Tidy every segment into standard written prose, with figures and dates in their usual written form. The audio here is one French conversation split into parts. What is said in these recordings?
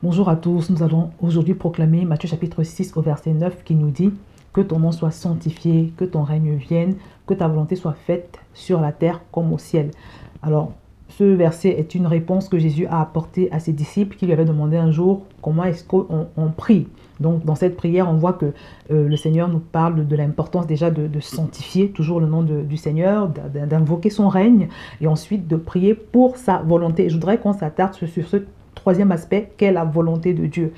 Bonjour à tous, nous allons aujourd'hui proclamer Matthieu chapitre 6 au verset 9 qui nous dit que ton nom soit sanctifié, que ton règne vienne, que ta volonté soit faite sur la terre comme au ciel. Alors, ce verset est une réponse que Jésus a apportée à ses disciples qui lui avaient demandé un jour comment est-ce qu'on prie. Donc, dans cette prière, on voit que le Seigneur nous parle de l'importance déjà de sanctifier toujours le nom du Seigneur, d'invoquer son règne et ensuite de prier pour sa volonté. Je voudrais qu'on s'attarde sur ce troisième aspect qu'est la volonté de Dieu.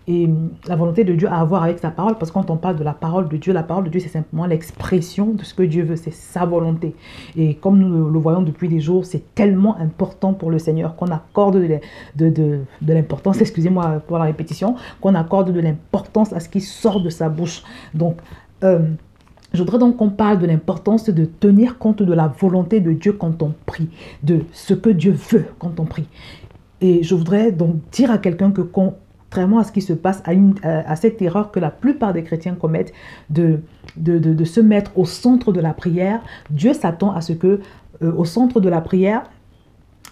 Et la volonté de Dieu a à voir avec sa parole, parce que quand on parle de la parole de Dieu c'est simplement l'expression de ce que Dieu veut, c'est sa volonté. Et comme nous le voyons depuis des jours, c'est tellement important pour le Seigneur qu'on accorde de l'importance, excusez-moi pour la répétition, qu'on accorde de l'importance à ce qui sort de sa bouche. Donc, je voudrais donc qu'on parle de l'importance de tenir compte de la volonté de Dieu quand on prie, de ce que Dieu veut quand on prie. Et je voudrais donc dire à quelqu'un que contrairement à ce qui se passe, à cette erreur que la plupart des chrétiens commettent, de se mettre au centre de la prière, Dieu s'attend à ce que au centre de la prière,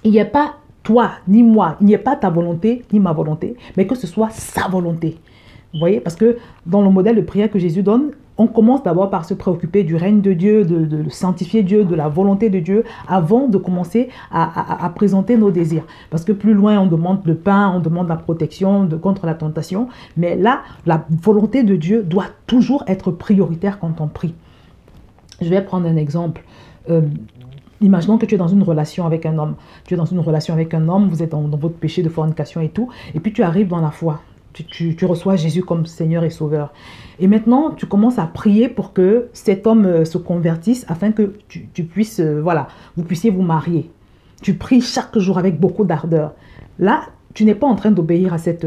il n'y ait pas toi ni moi, il n'y ait pas ta volonté ni ma volonté, mais que ce soit sa volonté. Vous voyez, parce que dans le modèle de prière que Jésus donne, on commence d'abord par se préoccuper du règne de Dieu, de sanctifier Dieu, de la volonté de Dieu, avant de commencer à présenter nos désirs. Parce que plus loin, on demande le pain, on demande la protection contre la tentation. Mais là, la volonté de Dieu doit toujours être prioritaire quand on prie. Je vais prendre un exemple. Imaginons que tu es dans une relation avec un homme. Tu es dans une relation avec un homme, vous êtes dans votre péché de fornication et tout, et puis tu arrives dans la foi. Tu reçois Jésus comme Seigneur et Sauveur. Et maintenant, tu commences à prier pour que cet homme se convertisse afin que tu puisses, voilà, vous puissiez vous marier. Tu pries chaque jour avec beaucoup d'ardeur. Là, tu n'es pas en train d'obéir à cette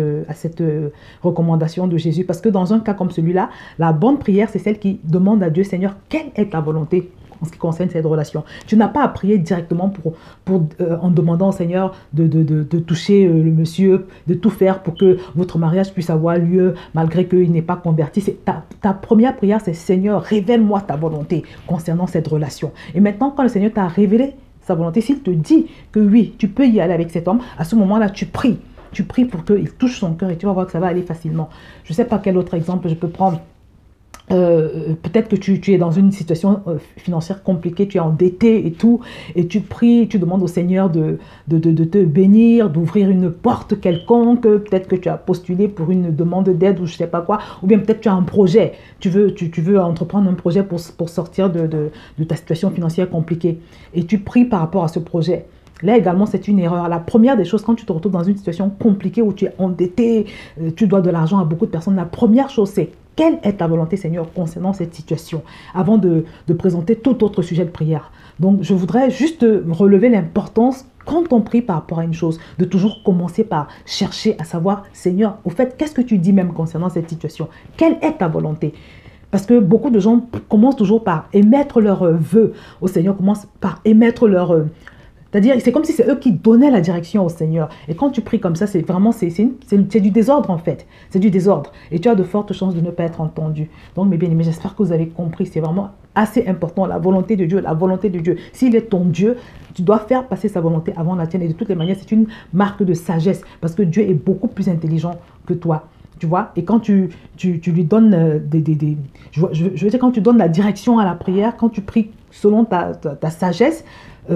recommandation de Jésus, parce que dans un cas comme celui-là, la bonne prière, c'est celle qui demande à Dieu, Seigneur, quelle est ta volonté en ce qui concerne cette relation. Tu n'as pas à prier directement en demandant au Seigneur de toucher le monsieur, de tout faire pour que votre mariage puisse avoir lieu malgré qu'il n'est pas converti. Ta première prière, c'est Seigneur, révèle-moi ta volonté concernant cette relation. Et maintenant, quand le Seigneur t'a révélé sa volonté, s'il te dit que oui, tu peux y aller avec cet homme, à ce moment-là, tu pries. Tu pries pour qu'il touche son cœur et tu vas voir que ça va aller facilement. Je ne sais pas quel autre exemple je peux prendre. Peut-être que tu es dans une situation financière compliquée, tu es endetté et tout, et tu pries, tu demandes au Seigneur de te bénir, d'ouvrir une porte quelconque, peut-être que tu as postulé pour une demande d'aide ou je ne sais pas quoi, ou bien peut-être tu as un projet, tu veux entreprendre un projet pour sortir de ta situation financière compliquée, et tu pries par rapport à ce projet. Là également, c'est une erreur. La première des choses, quand tu te retrouves dans une situation compliquée où tu es endetté, tu dois de l'argent à beaucoup de personnes, la première chose, c'est quelle est ta volonté, Seigneur, concernant cette situation, avant de présenter tout autre sujet de prière. Donc, je voudrais juste relever l'importance, quand on prie par rapport à une chose, de toujours commencer par chercher à savoir, Seigneur, au fait, qu'est-ce que tu dis même concernant cette situation? Quelle est ta volonté? Parce que beaucoup de gens commencent toujours par émettre leurs vœux au Seigneur, commencent par émettre leurs... C'est-à-dire, c'est comme si c'est eux qui donnaient la direction au Seigneur. Et quand tu pries comme ça, c'est vraiment, c'est du désordre en fait. C'est du désordre. Et tu as de fortes chances de ne pas être entendu. Donc, mes bien-aimés, j'espère que vous avez compris. C'est vraiment assez important, la volonté de Dieu, la volonté de Dieu. S'il est ton Dieu, tu dois faire passer sa volonté avant la tienne. Et de toutes les manières, c'est une marque de sagesse. Parce que Dieu est beaucoup plus intelligent que toi. Tu vois, et quand tu lui donnes je veux dire, quand tu donnes la direction à la prière, quand tu pries selon ta sagesse,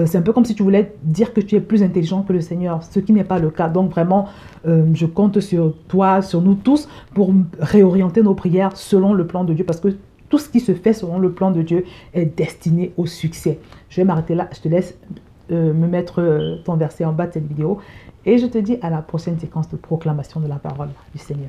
c'est un peu comme si tu voulais dire que tu es plus intelligent que le Seigneur, ce qui n'est pas le cas. Donc vraiment, je compte sur toi, sur nous tous, pour réorienter nos prières selon le plan de Dieu, parce que tout ce qui se fait selon le plan de Dieu est destiné au succès. Je vais m'arrêter là, je te laisse me mettre ton verset en bas de cette vidéo, et je te dis à la prochaine séquence de proclamation de la parole du Seigneur.